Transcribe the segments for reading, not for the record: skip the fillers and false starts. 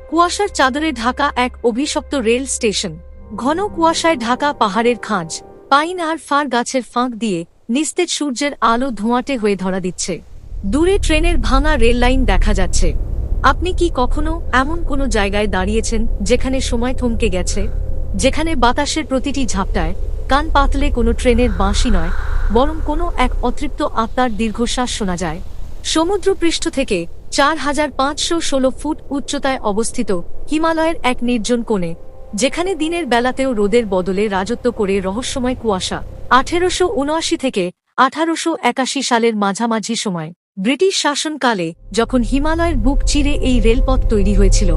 কুয়াশার চাদরে ঢাকা এক অভিশপ্ত রেল স্টেশন। ঘন কুয়াশায় ঢাকা পাহাড়ের খাঁজ, পাইন আর ফার গাছের ফাঁক দিয়ে নিস্তেজ সূর্যের আলো ধোঁয়াটে হয়ে ধরা দিচ্ছে। দূরে ট্রেনের ভাঙা রেল লাইন দেখা যাচ্ছে। আপনি কি কখনো এমন কোনো জায়গায় দাঁড়িয়েছেন যেখানে সময় থমকে গেছে, যেখানে বাতাসের প্রতিটি ঝাপটায় কান পাতলে কোনো ট্রেনের বাঁশি নয়, বরং কোনো এক অতৃপ্ত আত্মার দীর্ঘশ্বাস শোনা যায়? সমুদ্রপৃষ্ঠ থেকে ৪,৫১৬ ফুট উচ্চতায় অবস্থিত হিমালয়ের এক নির্জন কোণে, যেখানে দিনের বেলাতেও রোদের বদলে রাজত্ব করে রহস্যময় কুয়াশা। ১৮৭৯ থেকে ১৮৮১ সালের মাঝামাঝি সময় ব্রিটিশ শাসনকালে যখন হিমালয়ের বুক চিরে এই রেলপথ তৈরি হয়েছিল,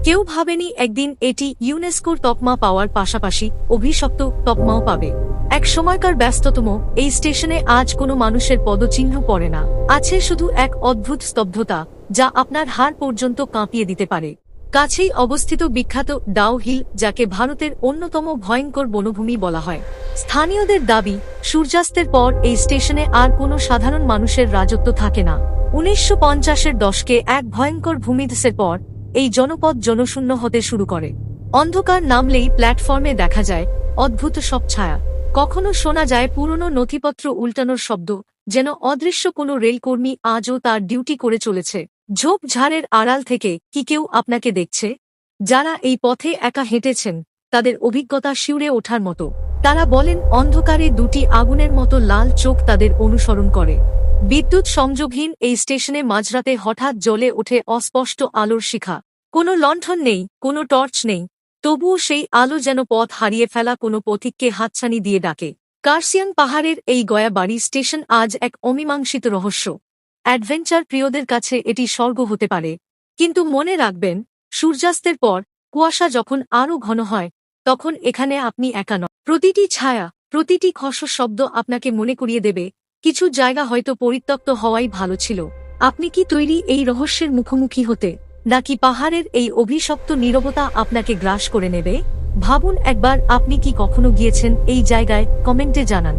কেউ ভাবেনি একদিন এটি ইউনেস্কোর তকমা পাওয়ার পাশাপাশি অভিশপ্ত তকমাও পাবে। এক সময়কার ব্যস্ততম এই স্টেশনে আজ কোনো মানুষের পদচিহ্ন পড়ে না। আছে শুধু এক অদ্ভুত স্তব্ধতা যা আপনার হাড় পর্যন্ত কাঁপিয়ে দিতে পারে। কাছেই অবস্থিত বিখ্যাত ডাউ হিল, যাকে ভারতের অন্যতম ভয়ঙ্কর বনভূমি বলা হয়। স্থানীয়দের দাবি, সূর্যাস্তের পর এই স্টেশনে আর কোনো সাধারণ মানুষের রাজত্ব থাকে না। ১৯৫০-এর দশকে এক ভয়ঙ্কর ভূমিধসের পর এই জনপদ জনশূন্য হতে শুরু করে। অন্ধকার নামলেই প্ল্যাটফর্মে দেখা যায় অদ্ভুত সব ছায়া। কখনো শোনা যায় পুরনো নথিপত্র উল্টানোর শব্দ, যেন অদৃশ্য কোনো রেলকর্মী আজও তার ডিউটি করে চলেছে। ঝোপঝাড়ের আড়াল থেকে কি কেউ আপনাকে দেখছে? যারা এই পথে একা হেঁটেছেন তাদের অভিজ্ঞতা শিউরে ওঠার মতো। তারা বলেন অন্ধকারে দুটি আগুনের মতো লাল চোখ তাদের অনুসরণ করে। বিদ্যুৎ সংযোগহীন এই স্টেশনে মাঝরাতে হঠাৎ জ্বলে ওঠে অস্পষ্ট আলোর শিখা। কোনো লণ্ঠন নেই, কোনো টর্চ নেই, তবুও সেই আলো যেন পথ হারিয়ে ফেলা কোনো পথিককে হাতছানি দিয়ে ডাকে। কার্সিয়াং পাহাড়ের এই গয়াবাড়ি স্টেশন আজ এক অমীমাংসিত রহস্য। অ্যাডভেঞ্চার প্রিয়দের কাছে এটি স্বর্গ হতে পারে, কিন্তু মনে রাখবেন, সূর্যাস্তের পর কুয়াশা যখন আরও ঘন হয়, তখন এখানে আপনি একা নন। প্রতিটি ছায়া, প্রতিটি খসড় শব্দ আপনাকে মনে করিয়ে দেবে কিছু জায়গা হয়তো পরিত্যক্ত হওয়াই ভালো ছিল। আপনি কি তৈরি এই রহস্যের মুখোমুখি হতে, নাকি পাহাড়ের এই অভিশপ্ত নীরবতা আপনাকে গ্রাস করে নেবে? ভাবুন একবার, আপনি কি কখনো গিয়েছেন এই জায়গায়? কমেন্টে জানান।